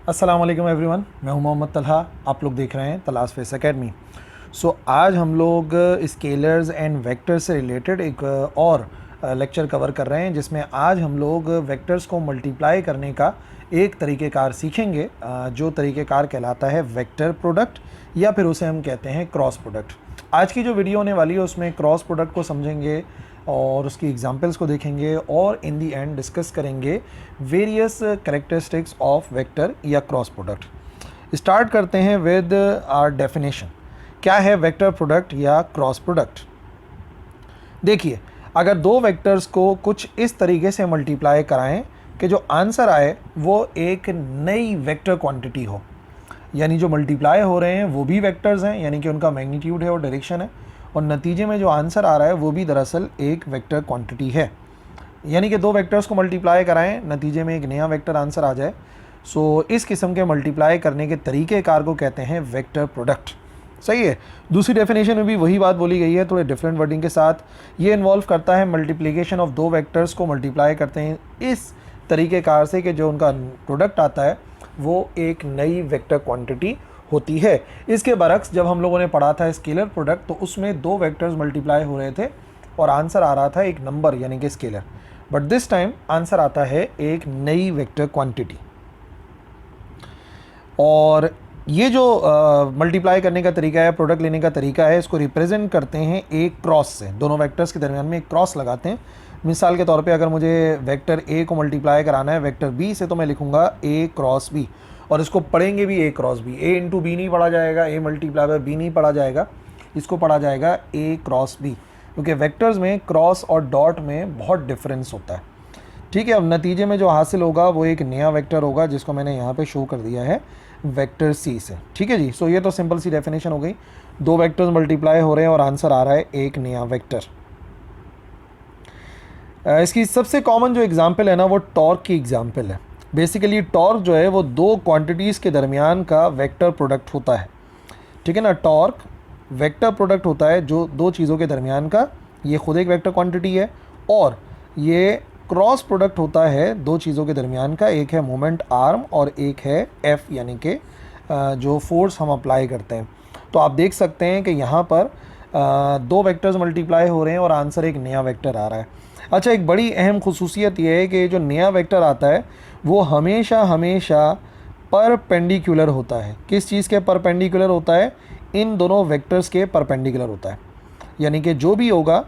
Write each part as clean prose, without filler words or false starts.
अस्सलाम वालेकुम एवरीवन, मैं हूं मोहम्मद तलहा। आप लोग देख रहे हैं तलाश फेस एकेडमी। आज हम लोग स्केलर्स एंड वेक्टर्स से रिलेटेड एक और लेक्चर कवर कर रहे हैं, जिसमें आज हम लोग वेक्टर्स को मल्टीप्लाई करने का एक तरीक़ेकार सीखेंगे, जो तरीक़ेकार कहलाता है वेक्टर प्रोडक्ट, या फिर उसे हम कहते हैं क्रॉस प्रोडक्ट। आज की जो वीडियो होने वाली है उसमें क्रॉस प्रोडक्ट को समझेंगे और उसकी एग्जांपल्स को देखेंगे और इन दी एंड डिस्कस करेंगे वेरियस कैरेक्टरिस्टिक्स ऑफ वेक्टर या क्रॉस प्रोडक्ट। स्टार्ट करते हैं विद आवर डेफिनेशन। क्या है वेक्टर प्रोडक्ट या क्रॉस प्रोडक्ट? देखिए, अगर दो वेक्टर्स को कुछ इस तरीके से मल्टीप्लाई कराएं कि जो आंसर आए वो एक नई वेक्टर क्वांटिटी हो, यानी जो मल्टीप्लाई हो रहे हैं वो भी वेक्टर्स हैं, यानी कि उनका मैग्नीट्यूड है और डायरेक्शन है, और नतीजे में जो आंसर आ रहा है वो भी दरअसल एक वेक्टर क्वांटिटी है। यानी कि दो वेक्टर्स को मल्टीप्लाई कराएं, नतीजे में एक नया वेक्टर आंसर आ जाए। इस किस्म के मल्टीप्लाई करने के तरीक़ेकार को कहते हैं वेक्टर प्रोडक्ट। सही है। दूसरी डेफिनेशन में भी वही बात बोली गई है, थोड़े डिफरेंट वर्डिंग के साथ। ये इन्वॉल्व करता है मल्टीप्लिकेशन ऑफ दो वेक्टर्स को मल्टीप्लाई करते हैं इस तरीक़ेकार से कि जो उनका प्रोडक्ट आता है वो एक नई वेक्टर क्वांटिटी होती है। इसके बरक्स जब हम लोगों ने पढ़ा था स्केलर प्रोडक्ट, तो उसमें दो वेक्टर्स मल्टीप्लाई हो रहे थे और आंसर आ रहा था एक नंबर यानी कि scalar, but this time answer आता है एक नई वेक्टर क्वांटिटी। और ये जो मल्टीप्लाई करने का तरीका है, प्रोडक्ट लेने का तरीका है, इसको रिप्रेजेंट करते हैं एक क्रॉस से। दोनों वेक्टर्स के दरमियान में एक क्रॉस लगाते हैं। मिसाल के तौर पे अगर मुझे वेक्टर ए को मल्टीप्लाई कराना है वेक्टर बी से, तो मैं लिखूंगा ए क्रॉस बी, और इसको पढ़ेंगे भी ए क्रॉस बी। ए इंटू बी नहीं पढ़ा जाएगा, ए मल्टीप्लाई बाय बी नहीं पढ़ा जाएगा, इसको पढ़ा जाएगा ए क्रॉस बी, क्योंकि वेक्टर्स में क्रॉस और डॉट में बहुत डिफरेंस होता है। ठीक है। अब नतीजे में जो हासिल होगा वो एक नया वेक्टर होगा, जिसको मैंने यहाँ पे शो कर दिया है वेक्टर सी से। ठीक है जी। ये तो सिंपल सी डेफिनेशन हो गई। दो वेक्टर्स मल्टीप्लाई हो रहे हैं और आंसर आ रहा है एक नया वेक्टर। इसकी सबसे कॉमन जो एग्जांपल है ना, वो टॉर्क की एग्जांपल है। बेसिकली टॉर्क जो है वो दो क्वांटिटीज़ के दरमियान का वेक्टर प्रोडक्ट होता है। ठीक है ना। टॉर्क वेक्टर प्रोडक्ट होता है जो दो चीज़ों के दरमियान का, ये खुद एक वेक्टर क्वांटिटी है, और ये क्रॉस प्रोडक्ट होता है दो चीज़ों के दरमियान का। एक है मोमेंट आर्म और एक है एफ, यानी कि जो फोर्स हम अप्लाई करते हैं। तो आप देख सकते हैं कि यहाँ पर दो वेक्टर्स मल्टीप्लाई हो रहे हैं और आंसर एक नया वेक्टर आ रहा है। अच्छा, एक बड़ी अहम खुसूसियत ये है कि जो नया वेक्टर आता है वो हमेशा परपेंडिकुलर होता है। किस चीज़ के परपेंडिकुलर होता है? इन दोनों वेक्टर्स के परपेंडिकुलर होता है। यानी कि जो भी होगा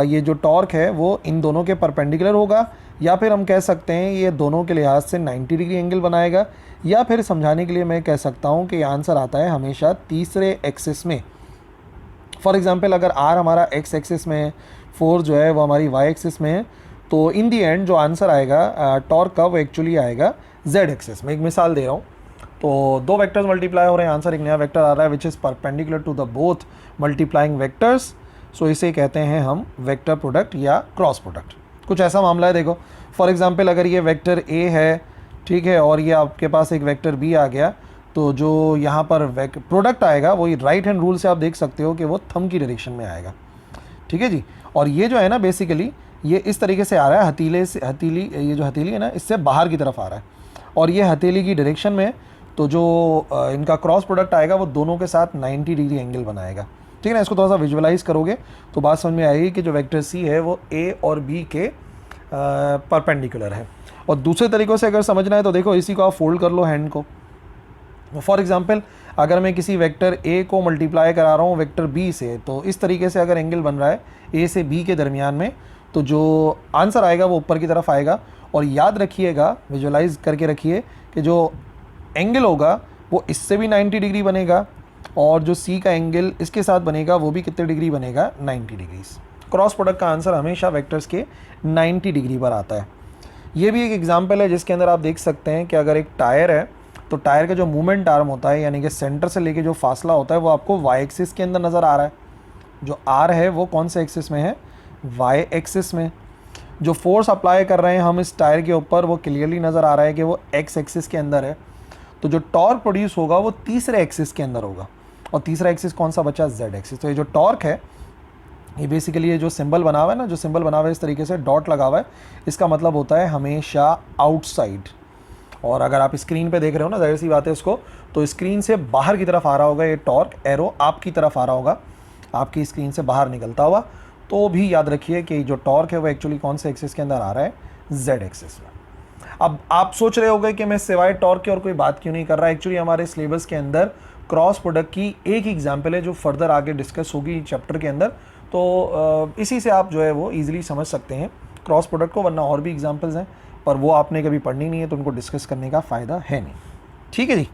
ये जो टॉर्क है वो इन दोनों के परपेंडिकुलर होगा, या फिर हम कह सकते हैं ये दोनों के लिहाज से 90 डिग्री एंगल बनाएगा, या फिर समझाने के लिए मैं कह सकता हूँ कि आंसर आता है हमेशा तीसरे एक्सिस में। फॉर एग्जांपल, अगर आर हमारा एक्स एक्सिस में है, फोर्स जो है वो हमारी वाई एक्सिस में है, तो इन दी एंड जो आंसर आएगा टॉर्क का वो एक्चुअली आएगा जेड एक्सिस में। एक मिसाल दे रहा हूँ। तो दो वेक्टर्स मल्टीप्लाई हो रहे हैं, आंसर एक नया वेक्टर आ रहा है which is perpendicular to the both multiplying vectors. इसे कहते हैं हम वेक्टर प्रोडक्ट या क्रॉस प्रोडक्ट। कुछ ऐसा मामला है, देखो फॉर एग्जांपल अगर ये वेक्टर ए है, ठीक है, और ये आपके पास एक वेक्टर बी आ गया, तो जो यहाँ पर प्रोडक्ट आएगा वो राइट हैंड रूल से आप देख सकते हो कि वो थंब की डायरेक्शन में आएगा। ठीक है जी। और ये जो है ना, बेसिकली ये इस तरीके से आ रहा है, हथेली से, हथेली, ये जो हथेली है ना इससे बाहर की तरफ आ रहा है, और ये हथेली की डायरेक्शन में। तो जो इनका क्रॉस प्रोडक्ट आएगा वो दोनों के साथ 90 डिग्री एंगल बनाएगा। ठीक है ना। इसको थोड़ा सा विजुअलाइज करोगे तो बात समझ में आएगी कि जो वेक्टर सी है वो ए और बी के परपेंडिकुलर है। और दूसरे तरीक़ों से अगर समझना है तो देखो, इसी को आप फोल्ड कर लो हैंड को। फॉर एग्जांपल, अगर मैं किसी वेक्टर ए को मल्टीप्लाई करा रहा हूँ वेक्टर बी से, तो इस तरीके से अगर एंगल बन रहा है ए से बी के दरमियान में, तो जो आंसर आएगा वो ऊपर की तरफ आएगा। और याद रखिएगा, विजुअलाइज करके रखिए कि जो एंगल होगा वो इससे भी 90 डिग्री बनेगा, और जो सी का एंगल इसके साथ बनेगा वो भी कितने डिग्री बनेगा? 90 डिग्रीज। क्रॉस प्रोडक्ट का आंसर हमेशा वेक्टर्स के 90 डिग्री पर आता है। ये भी एक एग्जांपल है जिसके अंदर आप देख सकते हैं कि अगर एक टायर है, तो टायर का जो मूवमेंट आर्म होता है, यानी कि सेंटर से लेके जो फासला होता है, वो आपको वाई एक्सिस के अंदर नज़र आ रहा है। जो आर है वो कौन से एक्सिस में है? वाई एक्सिस में। जो फोर्स अप्लाई कर रहे हैं हम इस टायर के ऊपर, वो क्लियरली नज़र आ रहा है कि वो एक्स एक्सिस के अंदर है। तो जो टॉर्क प्रोड्यूस होगा वो तीसरे एक्सिस के अंदर होगा, और तीसरा एक्सिस कौन सा बचा? Z axis. तो ये जो टॉर्क है, ये बेसिकली ये जो सिंबल बना हुआ है ना, जो सिंबल बना हुआ है इस तरीके से डॉट लगा हुआ है, इसका मतलब होता है हमेशा आउटसाइड। और अगर आप स्क्रीन पे देख रहे हो ना, जाहिर सी बात है इसको, तो स्क्रीन से बाहर की तरफ आ रहा होगा ये टॉर्क एरो, आपकी तरफ आ रहा होगा, आपकी स्क्रीन से बाहर निकलता हुआ। तो भी याद रखिए कि जो टॉर्क है वो एक्चुअली कौन से एक्सिस के अंदर आ रहा है, जेड एक्सिस में। अब आप सोच रहे होंगे कि मैं सिवाय टॉर्क के और कोई बात क्यों नहीं कर रहा। एक्चुअली हमारे सिलेबस के अंदर क्रॉस प्रोडक्ट की एक एग्जाम्पल है जो फर्दर आगे डिस्कस होगी चैप्टर के अंदर, तो इसी से आप जो है वो ईजिली समझ सकते हैं क्रॉस प्रोडक्ट को, वरना और भी एग्जाम्पल्स हैं पर वो आपने कभी पढ़नी नहीं है तो उनको डिस्कस करने का फ़ायदा है नहीं। ठीक है जी,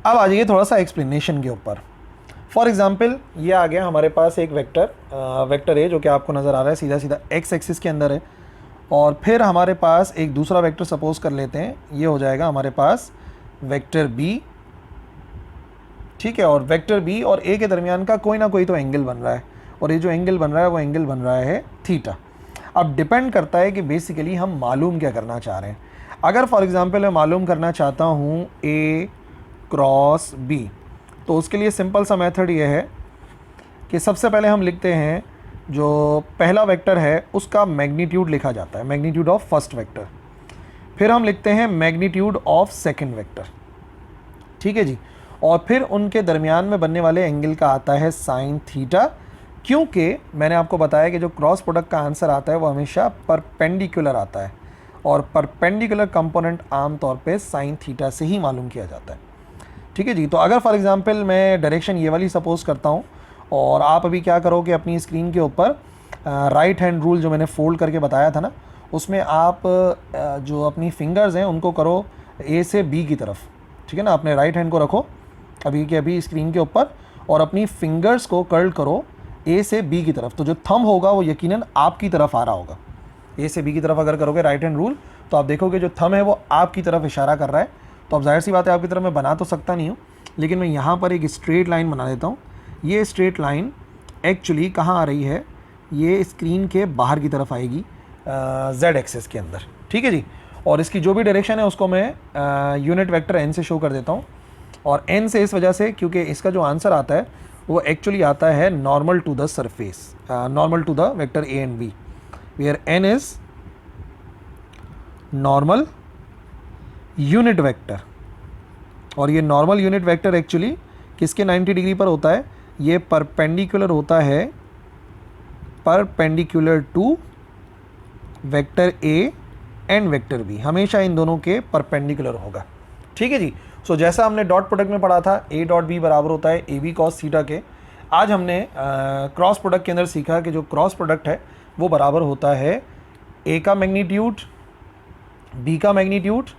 अब आ जाइए थोड़ा सा एक्सप्लेनेशन के ऊपर। फॉर एग्जाम्पल ये आ गया हमारे पास एक वेक्टर है जो कि आपको नज़र आ रहा है सीधा सीधा एक्स एक्सिस के अंदर है, और फिर हमारे पास एक दूसरा वेक्टर सपोज कर लेते हैं, ये हो जाएगा हमारे पास वेक्टर बी। ठीक है, और वेक्टर बी और ए के दरमियान का कोई ना कोई तो एंगल बन रहा है, और ये जो एंगल बन रहा है वो एंगल बन रहा है थीटा। अब डिपेंड करता है कि बेसिकली हम मालूम क्या करना चाह रहे हैं। अगर फॉर एग्जांपल मैं मालूम करना चाहता हूँ ए क्रॉस बी, तो उसके लिए सिंपल सा मेथड ये है कि सबसे पहले हम लिखते हैं जो पहला वेक्टर है उसका मैग्नीट्यूड लिखा जाता है, मैग्नीट्यूड ऑफ फर्स्ट वेक्टर। फिर हम लिखते हैं मैग्नीट्यूड ऑफ सेकंड वेक्टर। ठीक है जी, और फिर उनके दरमियान में बनने वाले एंगल का आता है साइन थीटा, क्योंकि मैंने आपको बताया कि जो क्रॉस प्रोडक्ट का आंसर आता है वो हमेशा परपेंडिकुलर आता है, और परपेंडिकुलर कंपोनेंट आमतौर पे साइन थीटा से ही मालूम किया जाता है। ठीक है जी, तो अगर फॉर एग्जांपल मैं डायरेक्शन ये वाली सपोज करता हूँ, और आप अभी क्या करोगे अपनी स्क्रीन के ऊपर राइट हैंड रूल जो मैंने फोल्ड करके बताया था ना, उसमें आप जो अपनी फिंगर्स हैं उनको करो ए से बी की तरफ। ठीक है ना, अपने राइट हैंड को रखो अभी के अभी स्क्रीन के ऊपर, और अपनी फिंगर्स को कर्ल करो ए से बी की तरफ। तो जो थंब होगा वो यकीनन आपकी तरफ आ रहा होगा। ए से बी की तरफ अगर करोगे राइट हैंड रूल, तो आप देखोगे जो थंब है वो आपकी तरफ इशारा कर रहा है। तो अब जाहिर सी बात है आपकी तरफ मैं बना तो सकता नहीं हूँ, लेकिन मैं यहाँ पर एक स्ट्रेट लाइन बना देता हूँ। ये स्ट्रेट लाइन एक्चुअली कहाँ आ रही है, ये स्क्रीन के बाहर की तरफ आएगी जेड एक्सिस के अंदर। ठीक है जी, और इसकी जो भी डायरेक्शन है उसको मैं यूनिट वेक्टर एन से शो कर देता हूँ, और एन से इस वजह से क्योंकि इसका जो आंसर आता है वो एक्चुअली आता है normal to the surface, normal to the vector A and B, where N is normal unit vector. और ये नॉर्मल यूनिट वेक्टर एक्चुअली किसके 90 डिग्री पर होता है, ये परपेंडिकुलर होता है, perpendicular to vector A and vector B, हमेशा इन दोनों के परपेंडिकुलर होगा। ठीक है जी, सो जैसा हमने डॉट प्रोडक्ट में पढ़ा था ए डॉट बी बराबर होता है ए बी कॉस थीटा के, आज हमने क्रॉस प्रोडक्ट के अंदर सीखा कि जो क्रॉस प्रोडक्ट है वो बराबर होता है ए का मैग्नीट्यूड, बी का मैग्नीट्यूड,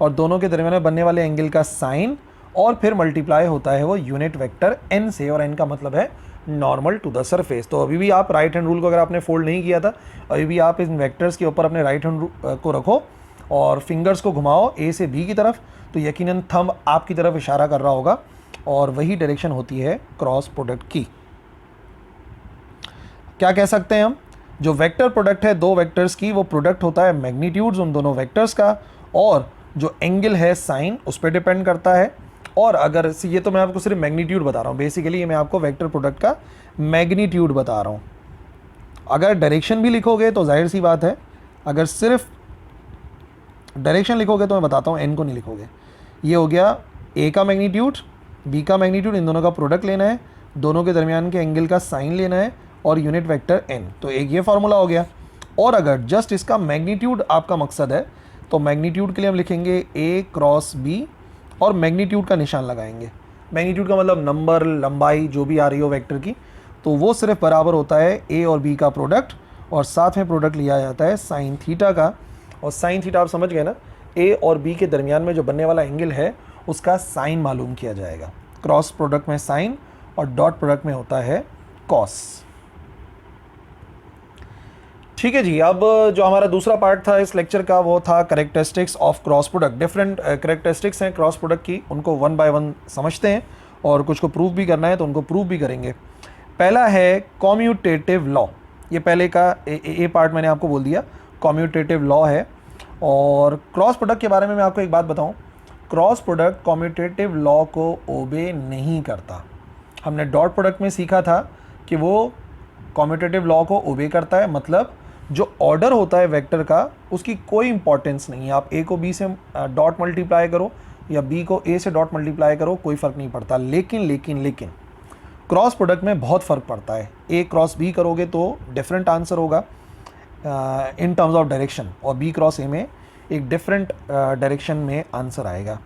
और दोनों के दरमियान में बनने वाले एंगल का साइन, और फिर मल्टीप्लाई होता है वो यूनिट वेक्टर एन से, और एन का मतलब है नॉर्मल टू द सरफेस। तो अभी भी आप राइट हैंड रूल को अगर आपने फोल्ड नहीं किया था, अभी भी आप इन वेक्टर्स के ऊपर अपने राइट हैंड को रखो और फिंगर्स को घुमाओ ए से बी की तरफ, तो यकीनन थंब आपकी तरफ इशारा कर रहा होगा, और वही डायरेक्शन होती है क्रॉस प्रोडक्ट की। क्या कह सकते हैं हम, जो वेक्टर प्रोडक्ट है दो वेक्टर्स की, वो प्रोडक्ट होता है मैग्नीट्यूड्स उन दोनों वेक्टर्स का, और जो एंगल है साइन उस पर डिपेंड करता है। और अगर ये तो मैं आपको सिर्फ मैग्नीट्यूड बता रहा हूँ, बेसिकली ये मैं आपको वेक्टर प्रोडक्ट का मैग्नीट्यूड बता रहा हूँ। अगर डायरेक्शन भी लिखोगे तो जाहिर सी बात है, अगर सिर्फ डायरेक्शन लिखोगे तो मैं बताता हूँ एन को नहीं लिखोगे। ये हो गया ए का मैग्नीट्यूड, बी का मैग्नीट्यूड, इन दोनों का प्रोडक्ट लेना है, दोनों के दरमियान के एंगल का साइन लेना है, और यूनिट वेक्टर एन। तो एक ये फार्मूला हो गया। और अगर जस्ट इसका मैग्नीट्यूड आपका मकसद है तो मैग्नीट्यूड के लिए हम लिखेंगे ए क्रॉस बी, और मैग्नीट्यूड का निशान लगाएंगे। मैग्नीट्यूड का मतलब नंबर, लंबाई जो भी आ रही हो वेक्टर की, तो वो सिर्फ बराबर होता है ए और बी का प्रोडक्ट, और साथ में प्रोडक्ट लिया जाता है साइन थीटा का। और साइन थीटा आप समझ गए ना, ए और बी के दरमियान में जो बनने वाला एंगल है उसका साइन मालूम किया जाएगा। क्रॉस प्रोडक्ट में साइन और डॉट प्रोडक्ट में होता है कॉस। ठीक है जी, अब जो हमारा दूसरा पार्ट था इस लेक्चर का वो था characteristics of cross product. Different characteristics हैं क्रॉस प्रोडक्ट की, उनको वन बाय वन समझते हैं, और कुछ को प्रूव भी करना है तो उनको प्रूव भी करेंगे। पहला है कॉम्यूटेटिव लॉ। ये पहले का ए पार्ट मैंने आपको बोल दिया, कॉम्यूटेटिव लॉ है। और क्रॉस प्रोडक्ट के बारे में मैं आपको एक बात बताऊं, क्रॉस प्रोडक्ट कॉम्यूटेटिव लॉ को ओबे नहीं करता। हमने डॉट प्रोडक्ट में सीखा था कि वो कॉम्यूटेटिव लॉ को ओबे करता है, मतलब जो ऑर्डर होता है वेक्टर का उसकी कोई इंपॉर्टेंस नहीं है। आप ए को बी से डॉट मल्टीप्लाई करो या बी को ए से डॉट मल्टीप्लाई करो, कोई फ़र्क नहीं पड़ता। लेकिन क्रॉस प्रोडक्ट में बहुत फ़र्क पड़ता है। ए क्रॉस बी करोगे तो डिफरेंट आंसर होगा इन टर्म्स ऑफ डायरेक्शन, और बी क्रॉस ए में एक डिफरेंट डायरेक्शन में आंसर आएगा।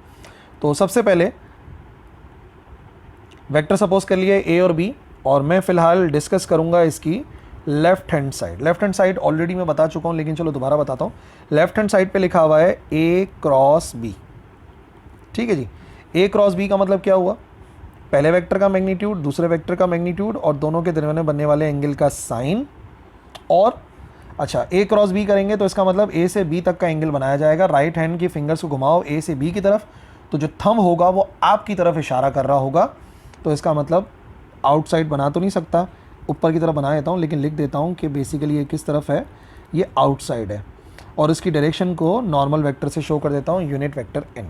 तो सबसे पहले वेक्टर सपोज कर लिए ए और बी, और मैं फ़िलहाल डिस्कस करूंगा इसकी left hand side. Left hand side already मैं बता चुका हूं, लेकिन चलो दोबारा बताता हूँ। लेफ्ट हैंड साइड पे लिखा हुआ है ए क्रॉस बी, ठीक है जी। ए क्रॉस बी का मतलब क्या हुआ? पहले वेक्टर का मैग्नीट्यूड, दूसरे वेक्टर का मैग्नीट्यूड और दोनों के दरमियान बनने वाले एंगल का साइन। और अच्छा, ए क्रॉस बी करेंगे तो इसका मतलब ए से बी तक का एंगल बनाया जाएगा। राइट हैंड की फिंगर्स को घुमाओ ए से बी की तरफ, तो जो थंब होगा वो आपकी तरफ इशारा कर रहा होगा। तो इसका मतलब आउटसाइड बना तो नहीं सकता, ऊपर की तरफ बना देता हूँ, लेकिन लिख देता हूँ कि बेसिकली ये किस तरफ है, ये आउटसाइड है। और इसकी डायरेक्शन को नॉर्मल वेक्टर से शो कर देता हूँ, यूनिट वेक्टर एन।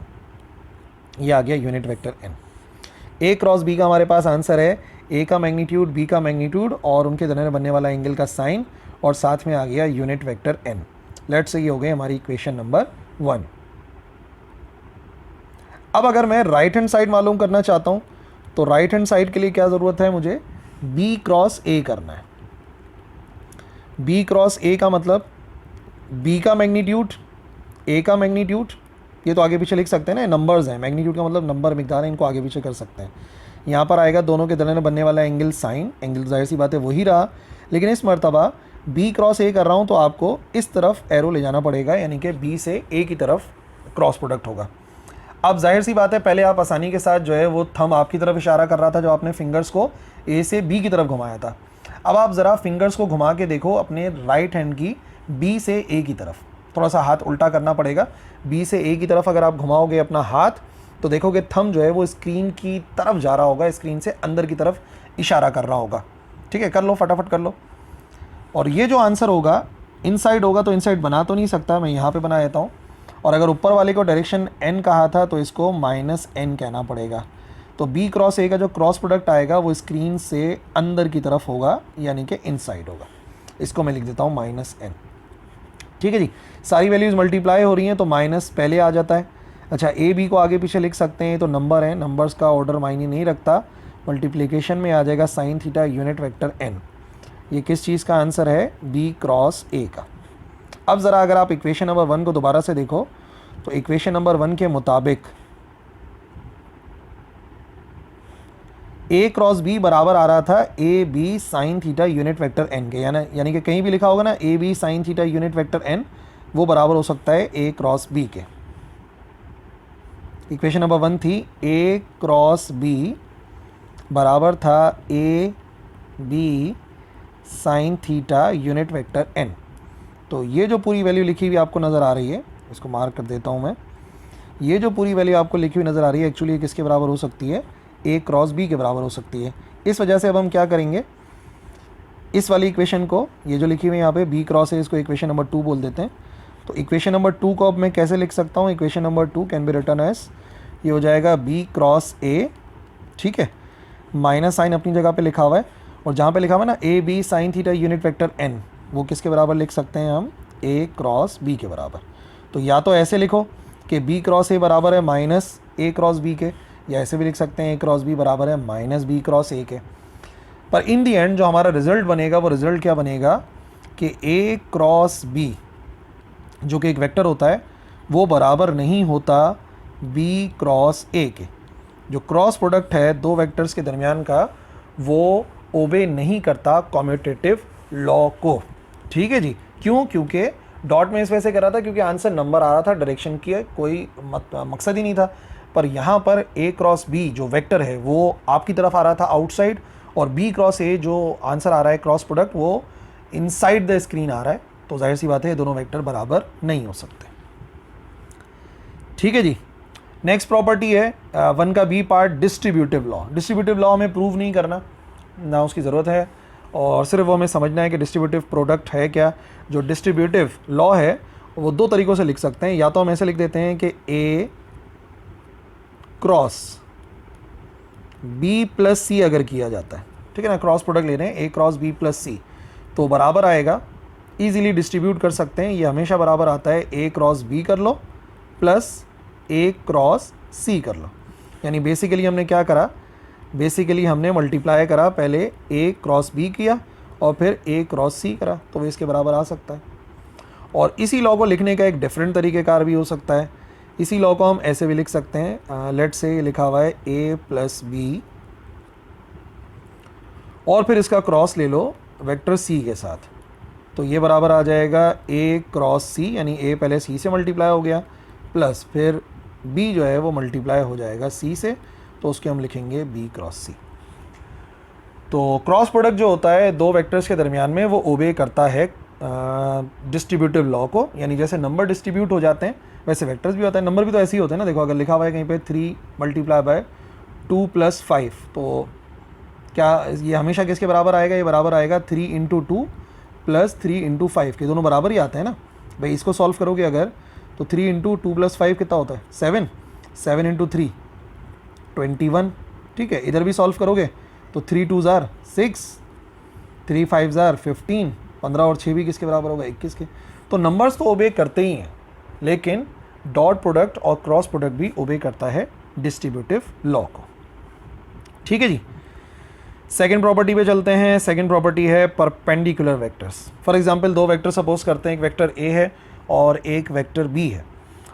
ये आ गया यूनिट वेक्टर एन। ए क्रॉस बी का हमारे पास आंसर है ए का मैग्नीट्यूड, बी का मैग्नीट्यूड और उनके दरमियान बनने वाला एंगल का साइन, और साथ में आ गया unit vector N. Let's say ये हो गई हमारी इक्वेशन नंबर 1। अब अगर मैं राइट हैंड साइड मालूम करना चाहता हूँ तो राइट हैंड साइड के लिए क्या ज़रूरत है, मुझे बी क्रॉस ए करना है। बी क्रॉस ए का मतलब बी का मैग्नीट्यूड, ए का मैग्नीट्यूड, ये तो आगे पीछे लिख सकते हैं ना, नंबर्स हैं। मैग्नीट्यूड का मतलब नंबर, मिकदार है, इनको आगे पीछे कर सकते हैं। यहाँ पर आएगा दोनों के दरमियान बनने वाला एंगल साइन। एंगल जाहिर सी बात है वही रहा, लेकिन इस मर्तबा बी क्रॉस ए कर रहा हूँ तो आपको इस तरफ एरो ले जाना पड़ेगा, यानी कि बी से ए की तरफ क्रॉस प्रोडक्ट होगा। अब जाहिर सी बात है पहले आप आसानी के साथ जो है वो थंब आपकी तरफ इशारा कर रहा था, जो आपने फिंगर्स को ए से बी की तरफ घुमाया था। अब आप ज़रा फिंगर्स को घुमा के देखो अपने राइट हैंड की बी से ए की तरफ, थोड़ा सा हाथ उल्टा करना पड़ेगा। बी से ए की तरफ अगर आप घुमाओगे अपना हाथ तो देखोगे थंब जो है वो स्क्रीन की तरफ जा रहा होगा, स्क्रीन से अंदर की तरफ इशारा कर रहा होगा। ठीक है, कर लो, फटाफट कर लो। और ये जो आंसर होगा इनसाइड होगा, तो इनसाइड बना तो नहीं सकता, मैं यहाँ पे बना देता हूँ। और अगर ऊपर वाले को डायरेक्शन n कहा था तो इसको -n कहना पड़ेगा। तो b क्रॉस a का जो क्रॉस प्रोडक्ट आएगा वो स्क्रीन से अंदर की तरफ होगा, यानी कि इनसाइड होगा। इसको मैं लिख देता हूँ -n। ठीक है जी, सारी वैल्यूज़ मल्टीप्लाई हो रही हैं तो माइनस पहले आ जाता है। अच्छा, a b को आगे पीछे लिख सकते हैं, तो नंबर है, नंबर्स का ऑर्डर मायने नहीं रखता। मल्टीप्लिकेशन में आ जाएगा sign theta unit vector n। ये किस चीज़ का आंसर है? b क्रॉस a का। अब ज़रा अगर आप इक्वेशन नंबर 1 को दोबारा से देखो तो इक्वेशन नंबर 1 के मुताबिक a क्रॉस b बराबर आ रहा था A B sine theta unit vector n के, यानी कि कहीं भी लिखा होगा ना A B sine theta unit vector n, वो बराबर हो सकता है a क्रॉस b के। इक्वेशन नंबर 1 थी a क्रॉस b बराबर था A B sine theta unit vector n। तो ये जो पूरी वैल्यू लिखी हुई आपको नज़र आ रही है, इसको मार्क कर देता हूँ मैं। ये जो पूरी वैल्यू आपको लिखी हुई नज़र आ रही है एक्चुअली किसके बराबर हो सकती है? a क्रॉस b के बराबर हो सकती है। इस वजह से अब हम क्या करेंगे, इस वाली इक्वेशन को, ये जो लिखी हुई है यहाँ पे b क्रॉस है, इसको इक्वेशन नंबर 2 बोल देते हैं। तो इक्वेशन नंबर 2 को अब मैं कैसे लिख सकता हूँ? Equation number 2 can be written as, ये हो जाएगा b क्रॉस a, ठीक है, माइनस साइन अपनी जगह पे लिखा हुआ है, और जहाँ पे लिखा हुआ है ना A B sine theta unit vector n, वो किसके बराबर लिख सकते हैं हम? a क्रॉस b के बराबर। तो या तो ऐसे लिखो कि b क्रॉस a बराबर है माइनस a क्रॉस b के, या ऐसे भी लिख सकते हैं a क्रॉस b बराबर है माइनस b क्रॉस a के। पर इन दी एंड जो हमारा रिजल्ट बनेगा वो रिजल्ट क्या बनेगा कि a क्रॉस b जो कि एक वेक्टर होता है वो बराबर नहीं होता b क्रॉस a के। जो क्रॉस प्रोडक्ट है दो वेक्टर्स के दरमियान का, वो ओबे नहीं करता कॉम्यूटेटिव लॉ को। ठीक है जी, क्यों? क्योंकि डॉट में इस वजह से कर रहा था क्योंकि आंसर नंबर आ रहा था, डायरेक्शन की कोई मकसद ही नहीं था। पर यहाँ पर a क्रॉस b जो वेक्टर है वो आपकी तरफ आ रहा था आउटसाइड, और b क्रॉस a जो आंसर आ रहा है क्रॉस प्रोडक्ट वो इनसाइड द स्क्रीन आ रहा है। तो जाहिर सी बात है ये दोनों वेक्टर बराबर नहीं हो सकते। ठीक है जी, नेक्स्ट प्रॉपर्टी है 1 का b part, distributive law. Distributive law हमें प्रूव नहीं करना, ना उसकी ज़रूरत है, और सिर्फ वो हमें समझना है कि डिस्ट्रीब्यूटिव प्रोडक्ट है क्या। जो डिस्ट्रीब्यूटिव लॉ है वो दो तरीक़ों से लिख सकते हैं, या तो हम ऐसे लिख देते हैं कि a cross b plus c अगर किया जाता है, ठीक है ना, क्रॉस प्रोडक्ट ले रहे हैं a cross b plus c, तो बराबर आएगा ईजिली डिस्ट्रीब्यूट कर सकते हैं। ये हमेशा बराबर आता है ए क्रॉस बी कर लो प्लस ए क्रॉस सी कर लो। यानी बेसिकली हमने क्या करा, बेसिकली हमने मल्टीप्लाई करा, पहले ए क्रॉस बी किया और फिर ए क्रॉस सी करा, तो वो इसके बराबर आ सकता है। और इसी लॉ को लिखने का एक डिफरेंट तरीक़ेकार भी हो सकता है। इसी लॉ को हम ऐसे भी लिख सकते हैं, लेट से लिखा हुआ है ए प्लस बी और फिर इसका क्रॉस ले लो वेक्टर सी के साथ, तो ये बराबर आ जाएगा ए क्रॉस सी, यानी ए पहले सी से मल्टीप्लाई हो गया प्लस फिर बी जो है वो मल्टीप्लाई हो जाएगा सी से, तो उसके हम लिखेंगे बी क्रॉस सी। तो क्रॉस प्रोडक्ट जो होता है दो वेक्टर्स के दरमियान में, वो ओबे करता है डिस्ट्रीब्यूटिव लॉ को। यानी जैसे नंबर डिस्ट्रीब्यूट हो जाते हैं वैसे वेक्टर्स भी होता है। नंबर भी तो ऐसे ही होते हैं ना, देखो अगर लिखा हुआ है कहीं पे 3 मल्टीप्लाई बाय 2 + 5, तो क्या ये हमेशा किसके बराबर आएगा, ये बराबर आएगा 3 × 2 + 3 × 5 के, दोनों बराबर ही आते हैं ना भाई। इसको सॉल्व करोगे अगर तो 3 × 2 + 5 कितना होता है 7, 7 × 3 21, ठीक है। इधर भी सॉल्व करोगे तो 3 × 2 = 6, 3 × 5 = 15, 15 और 6 भी किसके बराबर होगा 21 के। तो नंबर्स तो ओबे करते ही हैं, लेकिन डॉट प्रोडक्ट और क्रॉस प्रोडक्ट भी ओबे करता है डिस्ट्रीब्यूटिव लॉ को। ठीक है जी। सेकेंड प्रॉपर्टी पे चलते हैं। सेकेंड प्रॉपर्टी है परपेंडिकुलर वेक्टर्स। फॉर एग्जांपल दो वेक्टर सपोज करते हैं, एक वेक्टर ए है और एक वेक्टर बी है,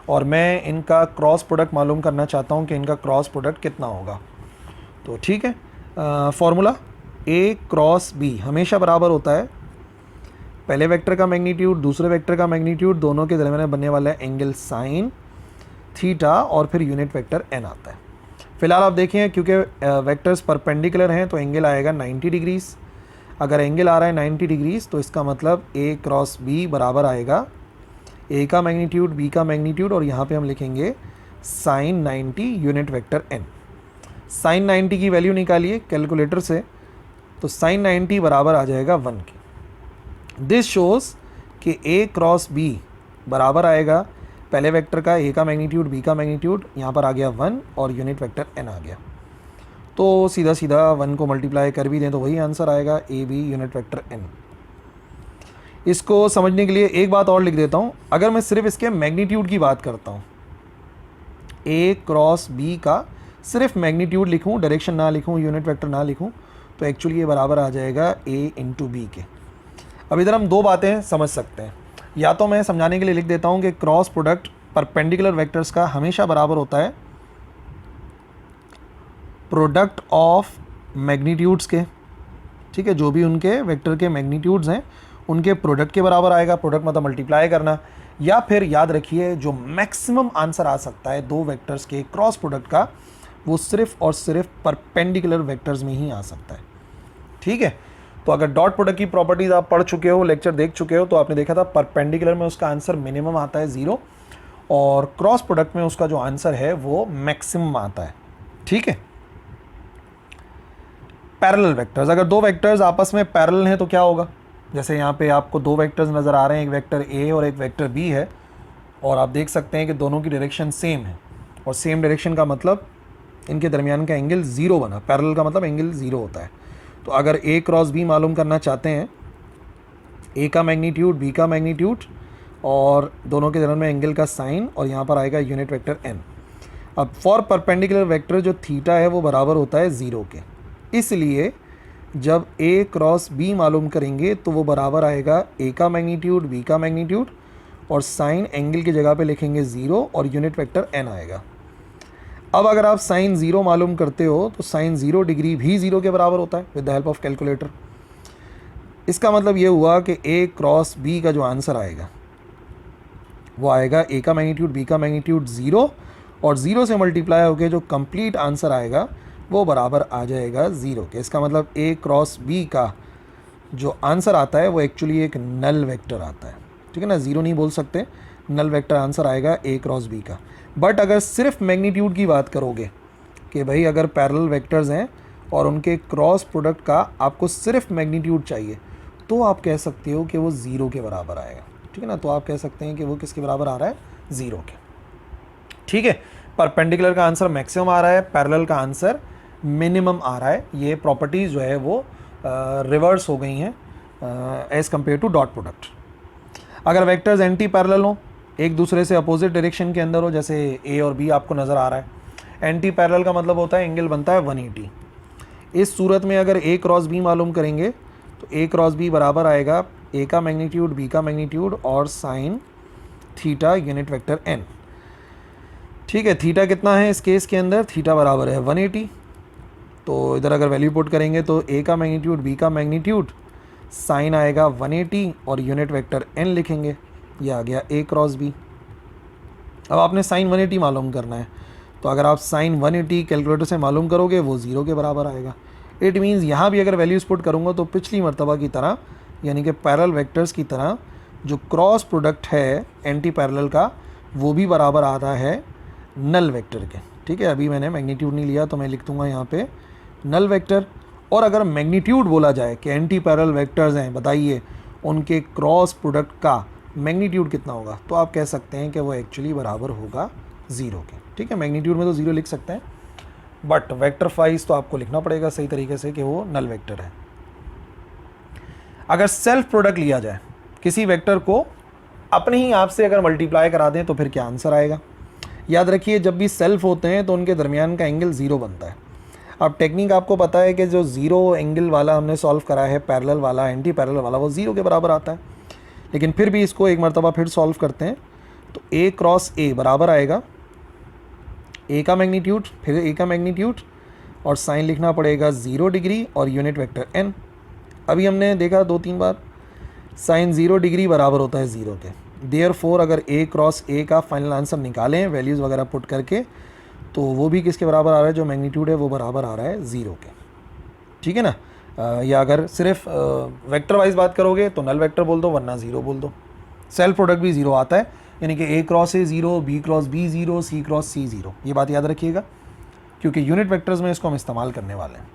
और मैं इनका क्रॉस प्रोडक्ट मालूम करना चाहता हूं कि इनका क्रॉस प्रोडक्ट कितना होगा। तो ठीक है, फॉर्मूला ए क्रॉस बी हमेशा बराबर होता है पहले वेक्टर का मैग्नीट्यूड दूसरे वेक्टर का मैग्नीट्यूड, दोनों के दरमियान बनने वाला है एंगल साइन थीटा और फिर यूनिट वेक्टर एन आता है। फिलहाल आप देखें क्योंकि वेक्टर्स परपेंडिकुलर हैं तो एंगल आएगा 90 डिग्रीज। अगर एंगल आ रहा है 90 डिग्रीज तो इसका मतलब ए क्रॉस बी बराबर आएगा ए का मैग्नीट्यूड बी का मैग्नीट्यूड, और यहाँ पे हम लिखेंगे sine 90 unit vector N. Sine 90 की वैल्यू निकालिए कैलकुलेटर से, तो साइन 90 बराबर आ जाएगा 1 की। दिस शोज़ कि ए क्रॉस बी बराबर आएगा पहले वेक्टर का ए का मैग्नीट्यूड बी का मैग्नीट्यूड, यहाँ पर आ गया 1 और यूनिट वेक्टर एन आ गया। तो सीधा सीधा 1 को मल्टीप्लाई कर भी दें तो वही आंसर आएगा A B unit vector N. इसको समझने के लिए एक बात और लिख देता हूँ। अगर मैं सिर्फ इसके मैग्नीट्यूड की बात करता हूँ, ए क्रॉस बी का सिर्फ मैग्नीट्यूड लिखूँ, डायरेक्शन ना लिखूँ, यूनिट वेक्टर ना लिखूँ, तो एक्चुअली ये बराबर आ जाएगा ए इंटू बी के। अब इधर हम दो बातें समझ सकते हैं। या तो मैं समझाने के लिए लिख देता हूँ कि क्रॉस प्रोडक्ट परपेंडिकुलर वेक्टर्स का हमेशा बराबर होता है प्रोडक्ट ऑफ मैग्नीट्यूड्स के, ठीक है, जो भी उनके वेक्टर के मैग्नीट्यूड्स हैं उनके प्रोडक्ट के बराबर आएगा। प्रोडक्ट मतलब मल्टीप्लाई करना। या फिर याद रखिए जो मैक्सिमम आंसर आ सकता है दो वेक्टर्स के क्रॉस प्रोडक्ट का, वो सिर्फ और सिर्फ परपेंडिकुलर वेक्टर्स में ही आ सकता है। ठीक है, तो अगर डॉट प्रोडक्ट की प्रॉपर्टीज आप पढ़ चुके हो, लेक्चर देख चुके हो, तो आपने देखा था परपेंडिकुलर में उसका आंसर मिनिमम आता है 0 और क्रॉस प्रोडक्ट में उसका जो आंसर है वो मैक्सिमम आता है। ठीक है। पैरेलल वेक्टर्स, अगर दो वेक्टर्स आपस में पैरेलल हैं तो क्या होगा, जैसे यहाँ पे आपको दो वेक्टर्स नज़र आ रहे हैं, एक वेक्टर ए और एक वेक्टर बी है, और आप देख सकते हैं कि दोनों की डायरेक्शन सेम है, और सेम डायरेक्शन का मतलब इनके दरमियान का एंगल 0 बना। पैरेलल का मतलब एंगल 0 होता है। तो अगर ए क्रॉस बी मालूम करना चाहते हैं, ए का मैग्नीट्यूड बी का मैग्नीट्यूड और दोनों के दरमियान में एंगल का साइन, और यहाँ पर आएगा यूनिट वेक्टर एन। अब फॉर परपेंडिकुलर वेक्टर जो थीटा है वो बराबर होता है 0 के, इसलिए जब ए क्रॉस बी मालूम करेंगे तो वो बराबर आएगा ए का मैग्नीट्यूड बी का मैग्नीट्यूड, और साइन एंगल की जगह पे लिखेंगे 0 और यूनिट वेक्टर एन आएगा। अब अगर आप साइन 0 मालूम करते हो तो साइन 0 डिग्री भी 0 के बराबर होता है with the help of calculator. इसका मतलब ये हुआ कि ए क्रॉस बी का जो आंसर आएगा वो आएगा ए का मैग्नीट्यूड बी का मैग्नीट्यूड 0, और 0 से मल्टीप्लाई होकर जो कंप्लीट आंसर आएगा वो बराबर आ जाएगा 0 के। इसका मतलब ए क्रॉस बी का जो आंसर आता है वो एक्चुअली एक नल वेक्टर आता है। ठीक है ना, 0 नहीं बोल सकते, नल वेक्टर आंसर आएगा ए क्रॉस बी का। बट अगर सिर्फ मैग्नीट्यूड की बात करोगे कि भाई अगर पैरेलल वेक्टर्स हैं और उनके क्रॉस प्रोडक्ट का आपको सिर्फ मैग्नीट्यूड चाहिए, तो आप कह सकते हो कि वो 0 के बराबर आएगा। ठीक है ना, तो आप कह सकते हैं कि वो किसके बराबर आ रहा है 0 के। ठीक है, परपेंडिकुलर का आंसर मैक्सिमम आ रहा है, पैरेलल का आंसर मिनिमम आ रहा है। ये प्रॉपर्टीज़ जो है वो रिवर्स हो गई हैं as compare to dot product. अगर वेक्टर्स एंटी पैरेलल हो, एक दूसरे से अपोजिट डायरेक्शन के अंदर हो, जैसे ए और बी आपको नज़र आ रहा है, एंटी पैरेलल का मतलब होता है एंगल बनता है 180। इस सूरत में अगर ए क्रॉस बी मालूम करेंगे तो ए क्रॉस बी बराबर आएगा ए का मैग्नीट्यूड बी का मैग्नीट्यूड और sine theta unit vector N. ठीक है, थीटा कितना है इस केस के अंदर, थीटा बराबर है 180। तो इधर अगर वैल्यू पुट करेंगे तो ए का मैग्नीट्यूड बी का मैग्नीट्यूड साइन आएगा 180 और यूनिट वेक्टर एन लिखेंगे, ये आ गया ए क्रॉस बी। अब आपने साइन 180 मालूम करना है, तो अगर आप साइन 180 कैलकुलेटर से मालूम करोगे वो 0 के बराबर आएगा। इट मीन्स यहाँ भी अगर वैल्यूज़ पुट करूँगा तो पिछली मरतबा की तरह यानी कि पैरेलल वेक्टर्स की तरह जो क्रॉस प्रोडक्ट है एंटी पैरेलल का वो भी बराबर आता है नल वेक्टर के। ठीक है, अभी मैंने मैग्नीट्यूड नहीं लिया तो मैं लिख दूँगा यहाँ पे नल वेक्टर। और अगर मैग्नीट्यूड बोला जाए कि एंटी पैरेलल वेक्टर्स हैं, बताइए उनके क्रॉस प्रोडक्ट का मैग्नीट्यूड कितना होगा, तो आप कह सकते हैं कि वो एक्चुअली बराबर होगा 0 के। ठीक है, मैग्नीट्यूड में तो 0 लिख सकते हैं, बट वेक्टर फाइज तो आपको लिखना पड़ेगा सही तरीके से कि वो नल वेक्टर है। अगर सेल्फ प्रोडक्ट लिया जाए किसी वेक्टर को अपने ही आप से अगर मल्टीप्लाई करा दें तो फिर क्या आंसर आएगा। याद रखिए, जब भी सेल्फ होते हैं तो उनके दरमियान का एंगल 0 बनता है। अब टेक्निक आपको पता है कि जो 0 एंगल वाला हमने सॉल्व करा है, पैरेलल वाला एंटी पैरेलल वाला, वो 0 के बराबर आता है। लेकिन फिर भी इसको एक मरतबा फिर सॉल्व करते हैं तो ए क्रॉस ए बराबर आएगा ए का मैग्नीट्यूड फिर ए का मैग्नीट्यूड और साइन लिखना पड़ेगा 0 डिग्री और यूनिट वेक्टर एन। अभी हमने देखा 2-3 बार साइन 0 डिग्री बराबर होता है 0 के। देयरफॉर अगर ए क्रॉस ए का फाइनल आंसर निकालें वैल्यूज़ वगैरह पुट करके तो वो भी किसके बराबर आ रहा है, जो मैग्नीट्यूड है वो बराबर आ रहा है 0 के। ठीक है ना। या अगर सिर्फ वेक्टर वाइज बात करोगे तो नल वेक्टर बोल दो वरना 0 बोल दो। सेल्फ प्रोडक्ट भी 0 आता है, यानी कि A cross A 0, B cross B 0, C cross C 0। ये बात याद रखिएगा क्योंकि यूनिट वेक्टर्स में इसको हम इस्तेमाल करने वाले हैं।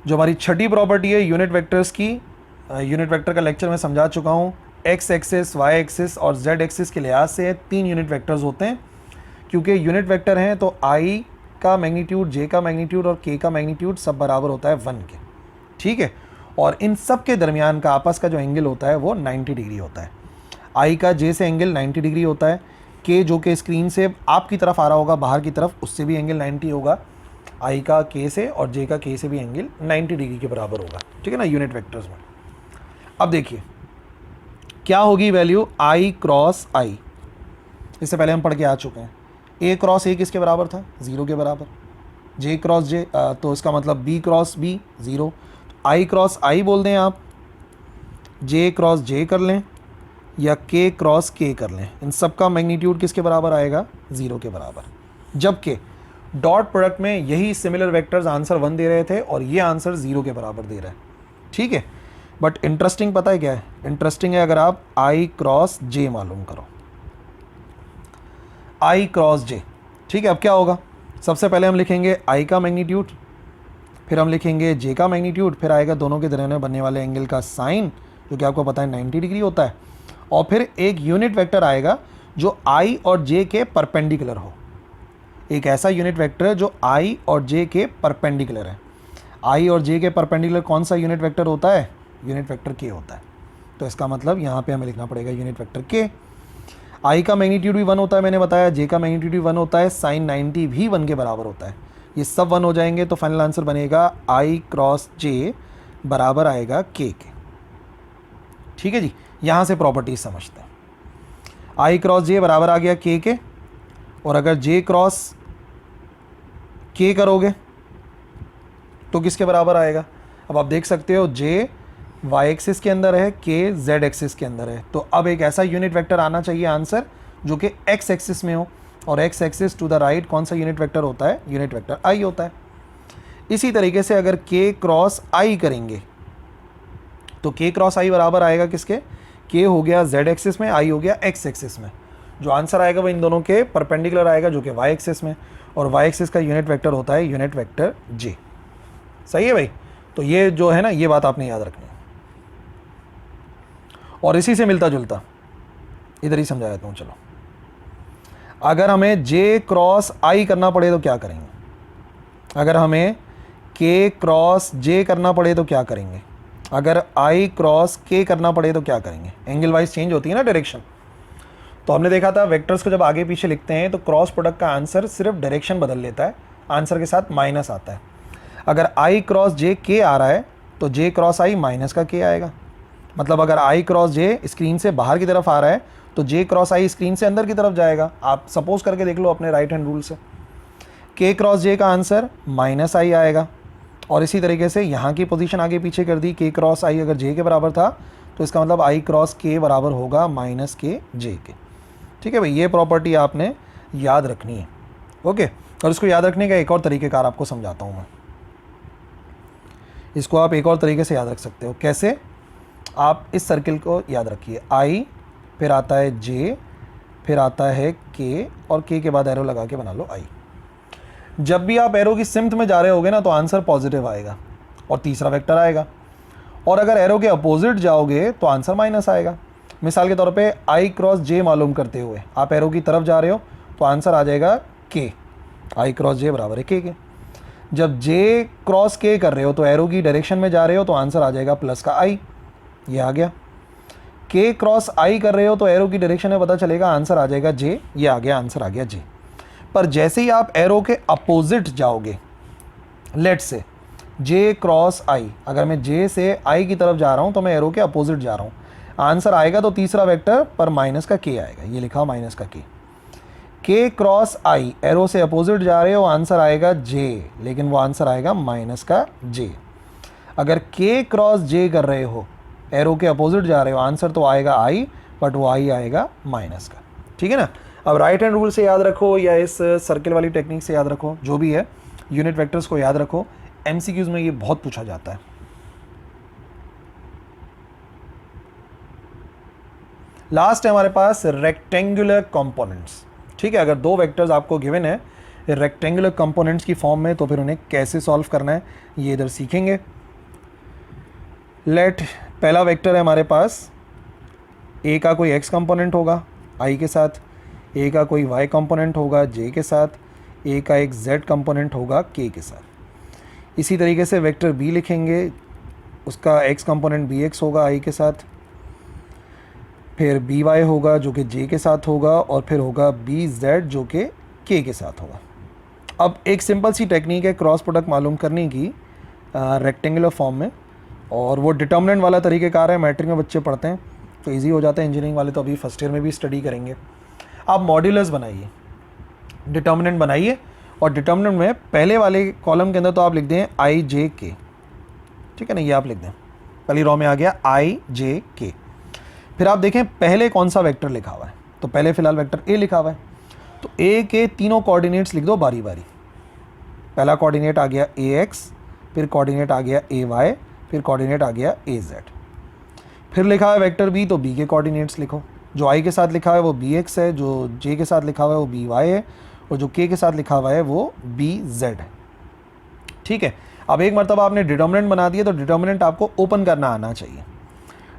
जो हमारी छठी प्रॉपर्टी है यूनिट वेक्टर्स की, यूनिट वेक्टर का लेक्चर मैं समझा चुका हूँ। एक्स एक्सिस, वाई एक्सिस और जेड एक्सिस के लिहाज से 3 यूनिट वेक्टर्स होते हैं। क्योंकि यूनिट वेक्टर हैं तो आई का मैग्नीट्यूड, जे का मैग्नीट्यूड और के का मैग्नीट्यूड सब बराबर होता है 1 के। ठीक है, और इन सब के दरमियान का आपस का जो एंगल होता है वो 90 डिग्री होता है। आई का जे से एंगल 90 डिग्री होता है, के जो कि स्क्रीन से आपकी तरफ आ रहा होगा बाहर की तरफ उससे भी एंगल 90 होगा। आई का के से और जे का के से भी एंगल 90 डिग्री के बराबर होगा। ठीक है ना, यूनिट वेक्टर्स में। अब देखिए क्या होगी वैल्यू आई क्रॉस आई, इससे पहले हम पढ़ के आ चुके हैं। ए क्रॉस ए किसके बराबर था, 0 के बराबर। जे क्रॉस जे तो इसका मतलब बी क्रॉस बी 0। आई क्रॉस आई बोल दें आप, जे क्रॉस जे कर लें या के क्रॉस के कर लें, इन सब का मैग्नीट्यूड किसके बराबर आएगा, 0 के बराबर। जबकि डॉट प्रोडक्ट में यही सिमिलर वेक्टर्स आंसर 1 दे रहे थे और ये आंसर 0 के बराबर दे रहा है। ठीक है, बट इंटरेस्टिंग पता है क्या है, इंटरेस्टिंग है अगर आप आई क्रॉस जे मालूम करो, आई क्रॉस जे। ठीक है, अब क्या होगा, सबसे पहले हम लिखेंगे आई का मैग्नीट्यूड, फिर हम लिखेंगे जे का मैग्नीट्यूड, फिर आएगा दोनों के दरमियान बनने वाले एंगल का साइन जो कि आपको पता है 90 डिग्री होता है, और फिर एक यूनिट वेक्टर आएगा जो आई और जे के परपेंडिकुलर हो। एक ऐसा यूनिट वेक्टर जो आई और जे के परपेंडिकुलर है। आई और जे के परपेंडिकुलर कौन सा यूनिट वेक्टर होता है, यूनिट वेक्टर के होता है। तो इसका मतलब यहाँ पे हमें लिखना पड़ेगा यूनिट वेक्टर के। आई का मैग्नीट्यूड भी 1 होता है मैंने बताया, जे का मैग्नीट्यूड भी 1 होता है, साइन 90 भी 1 के बराबर होता है। ये सब 1 हो जाएंगे तो फाइनल आंसर बनेगा आई क्रॉस जे बराबर आएगा के। ठीक है जी, यहाँ से प्रॉपर्टीज समझते हैं। आई क्रॉस जे बराबर आ गया के, और अगर जे क्रॉस के करोगे तो किसके बराबर आएगा। अब आप देख सकते हो जे वाई एक्सिस के अंदर है, के जेड एक्सिस के अंदर है, तो अब एक ऐसा यूनिट वेक्टर आना चाहिए आंसर जो कि एक्स एक्सिस में हो, और X axis to the right कौन सा यूनिट वेक्टर होता है, यूनिट वेक्टर आई होता है। इसी तरीके से अगर के क्रॉस आई करेंगे तो के क्रॉस आई बराबर आएगा किसके, के हो गया जेड एक्सिस में, आई हो गया एक्स एक्सिस में। जो आंसर आएगा वो इन दोनों के परपेंडिकुलर आएगा जो कि वाई एक्सिस में, और वाई एक्सिस का यूनिट वेक्टर होता है यूनिट वेक्टर जे। सही है भाई, तो ये जो है ना ये बात आपने याद रखनी है। और इसी से मिलता जुलता इधर ही समझा देता हूँ। चलो, अगर हमें जे क्रॉस आई करना पड़े तो क्या करेंगे, अगर हमें के क्रॉस जे करना पड़े तो क्या करेंगे। अगर आई क्रॉस के करना पड़े तो क्या करेंगे, एंगल वाइज चेंज होती है ना डायरेक्शन। तो हमने देखा था वेक्टर्स को जब आगे पीछे लिखते हैं तो क्रॉस प्रोडक्ट का आंसर सिर्फ डायरेक्शन बदल लेता है, आंसर के साथ माइनस आता है। अगर आई क्रॉस जे के आ रहा है तो जे क्रॉस आई माइनस का के आएगा। मतलब अगर आई क्रॉस जे स्क्रीन से बाहर की तरफ आ रहा है तो जे क्रॉस आई स्क्रीन से अंदर की तरफ जाएगा। आप सपोज करके देख लो अपने राइट हैंड रूल से, के क्रॉस जे का आंसर माइनस आई आएगा। और इसी तरीके से यहाँ की पोजीशन आगे पीछे कर दी, के क्रॉस आई अगर जे के बराबर था तो इसका मतलब आई क्रॉस के बराबर होगा माइनस के जे के। ठीक है भाई, ये प्रॉपर्टी आपने याद रखनी है। ओके, और इसको याद रखने का एक और तरीक़ेकार आपको समझाता हूँ मैं। इसको आप एक और तरीके से याद रख सकते हो। कैसे? आप इस सर्किल को याद रखिए, आई फिर आता है जे फिर आता है के और के बाद एरो लगा के बना लो आई। जब भी आप एरो की सिम्त में जा रहे होगे ना तो आंसर पॉजिटिव आएगा और तीसरा वेक्टर आएगा, और अगर एरो के अपोजिट जाओगे तो आंसर माइनस आएगा। मिसाल के तौर पे आई क्रॉस जे मालूम करते हुए आप एरो की तरफ जा रहे हो तो आंसर आ जाएगा के, आई क्रॉस जे बराबर है के। जब जे क्रॉस के कर रहे हो तो एरो की डायरेक्शन में जा रहे हो तो आंसर आ जाएगा प्लस का आई, ये आ गया। के क्रॉस आई कर रहे हो तो एरो की डायरेक्शन में पता चलेगा आंसर आ जाएगा जे, ये आ गया, आंसर आ गया जे। पर जैसे ही आप एरो के अपोजिट जाओगे, लेट से जे क्रॉस आई, अगर मैं जे से आई की तरफ जा रहा हूं तो मैं एरो के अपोजिट जा रहा हूं, आंसर आएगा तो तीसरा वेक्टर पर माइनस का के आएगा, ये लिखा माइनस का के क्रॉस आई, एरो से अपोजिट जा रहे हो आंसर आएगा जे, लेकिन वो आंसर आएगा माइनस का जे। अगर के क्रॉस जे कर रहे हो, एरो के अपोजिट जा रहे हो, आंसर तो आएगा आई, बट वो आई आएगा माइनस का। ठीक है ना? अब राइट हैंड रूल से याद रखो या इस सर्किल वाली टेक्निक से याद रखो, जो भी है, यूनिट वेक्टर्स को याद रखो। एमसीक्यूज में ये बहुत पूछा जाता है। लास्ट है हमारे पास रेक्टेंगुलर कंपोनेंट्स। ठीक है, अगर दो वेक्टर्स आपको गिवन है रेक्टेंगुलर कंपोनेंट्स की फॉर्म में तो फिर उन्हें कैसे सॉल्व करना है ये इधर सीखेंगे। लेट पहला वेक्टर है हमारे पास, ए का कोई एक्स कंपोनेंट होगा आई के साथ, ए का कोई वाई कंपोनेंट होगा जे के साथ, ए का एक जेड कंपोनेंट होगा के साथ। इसी तरीके से वेक्टर बी लिखेंगे, उसका एक्स कंपोनेंट बी एक्स होगा आई के साथ, फिर बी वाई होगा जो कि जे के साथ होगा, और फिर होगा बी जेड जो कि के साथ होगा। अब एक सिंपल सी टेक्निक है क्रॉस प्रोडक्ट मालूम करने की रेक्टेंगुलर फॉर्म में, और वो डिटर्मिनेंट वाला तरीक़ेकार है, मैट्रिक में बच्चे पढ़ते हैं तो इजी हो जाता है। इंजीनियरिंग वाले तो अभी फर्स्ट ईयर में भी स्टडी करेंगे। आप मॉड्यूलस बनाइए, डिटर्मिनेंट बनाइए, और डिटर्मिनेंट में पहले वाले कॉलम के अंदर तो आप लिख दें आई जे के। ठीक है ना, ये आप लिख दें, पहली रो में आ गया आई जे के। फिर आप देखें पहले कौन सा वेक्टर लिखा हुआ है, तो पहले फिलहाल वेक्टर ए लिखा हुआ है, तो ए के तीनों कोऑर्डिनेट्स लिख दो बारी बारी। पहला कोऑर्डिनेट आ गया ए एक्स, फिर कोऑर्डिनेट आ गया ए वाई, फिर कोऑर्डिनेट आ गया ए जेड। फिर लिखा है वेक्टर बी, तो बी के कोऑर्डिनेट्स लिखो। जो आई के साथ लिखा है वो बी एक्स है, जो जे के साथ लिखा हुआ है वो बी वाई है, और जो के साथ लिखा हुआ है वो बी जेड है। ठीक है, अब एक मरतबा आपने डिटर्मिनेंट बना दिया तो डिटर्मिनेंट आपको ओपन करना आना चाहिए।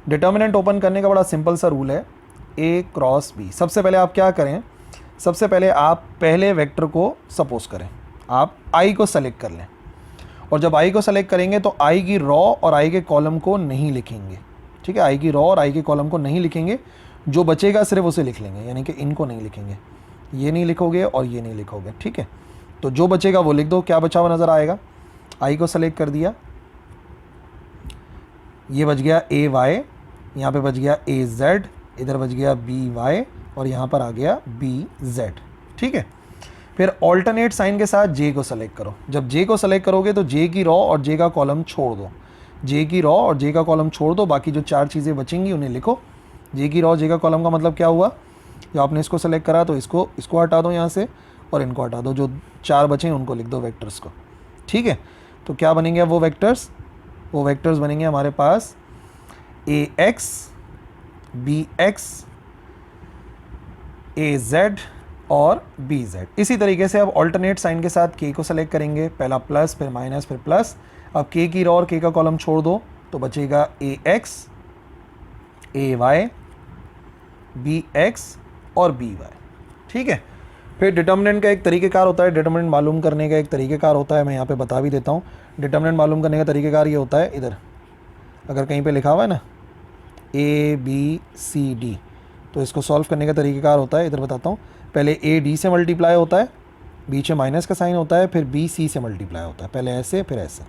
डिटर्मिनेंट ओपन करने का बड़ा सिंपल सा रूल है, ए क्रॉस बी। सबसे पहले आप क्या करें, सबसे पहले आप पहले वेक्टर को सपोज करें, आप आई को सेलेक्ट कर लें, और जब आई को सेलेक्ट करेंगे तो आई की रॉ और आई के कॉलम को नहीं लिखेंगे। ठीक है, आई की रॉ और आई के कॉलम को नहीं लिखेंगे, जो बचेगा सिर्फ उसे लिख लेंगे, यानी कि इनको नहीं लिखेंगे, ये नहीं लिखोगे और ये नहीं लिखोगे। ठीक है, तो जो बचेगा वो लिख दो। क्या बचा हुआ नज़र आएगा, आई को सेलेक्ट कर दिया, ये बच गया ए वाई, यहाँ पे बच गया ए जेड, इधर बच गया बी वाई, और यहाँ पर आ गया बी जेड। ठीक है, फिर ऑल्टरनेट साइन के साथ जे को सेलेक्ट करो। जब जे को सेलेक्ट करोगे तो जे की रॉ और जे का कॉलम छोड़ दो, जे की रॉ और जे का कॉलम छोड़ दो, बाकी जो चार चीज़ें बचेंगी उन्हें लिखो। जे की रॉ जे का कॉलम का मतलब क्या हुआ, जो आपने इसको सेलेक्ट करा तो इसको हटा दो यहाँ से, और इनको हटा दो, जो चार बचे उनको लिख दो वेक्टर्स को। ठीक है, तो क्या बनेंगे वो वेक्टर्स, वो वेक्टर्स बनेंगे हमारे पास ए एक्स, बी एक्स, ए जेड और बी जेड। इसी तरीके से अब ऑल्टरनेट साइन के साथ के को सेलेक्ट करेंगे, पहला प्लस फिर माइनस फिर प्लस। अब के की रॉ और के का कॉलम छोड़ दो तो बचेगा ए एक्स, ए वाई, बी एक्स और बी वाई। ठीक है, फिर डिटर्मिनेंट का एक तरीक़ेकार होता है, डिटर्मिनेंट मालूम करने का एक तरीक़ेकार होता है, मैं यहाँ पे बता भी देता हूँ। डिटर्मिनेंट मालूम करने का तरीक़ेकार ये होता है, इधर अगर कहीं पे लिखा हुआ है ना ABCD, तो इसको सॉल्व करने का तरीक़ाकार होता है, इधर बताता हूँ। पहले AD से मल्टीप्लाई होता है, बीच में माइनस का साइन होता है, फिर BC से मल्टीप्लाई होता है, पहले ऐसे फिर ऐसे।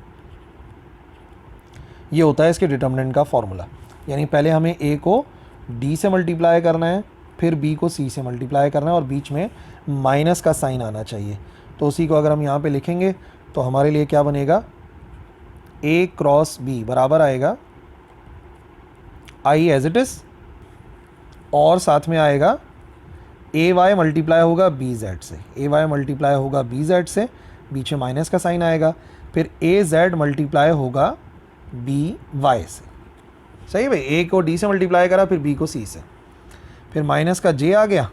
ये होता है इसके डिटर्मिनेंट का फॉर्मूला। यानी पहले हमें A को D से मल्टीप्लाई करना है, फिर B को C से मल्टीप्लाई करना है, और बीच में माइनस का साइन आना चाहिए। तो उसी को अगर हम यहाँ पे लिखेंगे तो हमारे लिए क्या बनेगा, A क्रॉस B बराबर आएगा I एज इट इज़, और साथ में आएगा AY मल्टीप्लाई होगा BZ से, AY मल्टीप्लाई होगा BZ से, बीच में माइनस का साइन आएगा, फिर AZ मल्टीप्लाई होगा BY से। सही भाई, A को D से मल्टीप्लाई करा, फिर B को C से, फिर माइनस का J आ गया,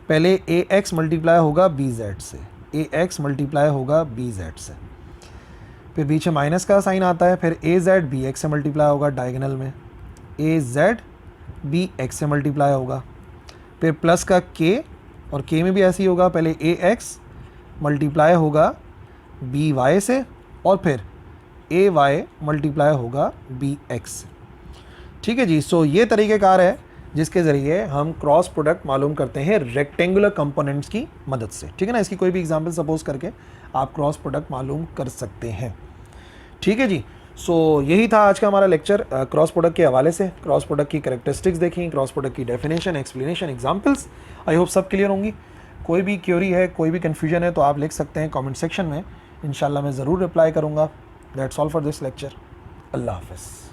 पहले AX मल्टीप्लाई होगा BZ से, AX मल्टीप्लाई होगा BZ से, फिर बीच में माइनस का साइन आता है, फिर AZ BX से मल्टीप्लाई होगा डायगोनल में, AZ BX से मल्टीप्लाई होगा, फिर प्लस का K, और K में भी ऐसे ही होगा, पहले AX मल्टीप्लाई होगा BY से, और फिर AY मल्टीप्लाई होगा BX से। ठीक है जी। सो ये तरीक़ेकार है जिसके ज़रिए हम क्रॉस प्रोडक्ट मालूम करते हैं रेक्टेंगुलर कंपोनेंट्स की मदद से। ठीक है ना, इसकी कोई भी एग्जांपल सपोज करके आप क्रॉस प्रोडक्ट मालूम कर सकते हैं। ठीक है जी। सो यही था आज का हमारा लेक्चर क्रॉस प्रोडक्ट के हवाले से। क्रॉस प्रोडक्ट की कैरेक्टरिस्टिक्स देखी, क्रॉस प्रोडक्ट की definition, explanation, examples. I hope सब क्लियर होंगी। कोई भी क्वेरी है, कोई भी कन्फ्यूजन है तो आप लिख सकते हैं कमेंट सेक्शन में, इंशाल्लाह मैं ज़रूर रिप्लाई करूँगा। That's all for this lecture. अल्लाह हाफ़िज़।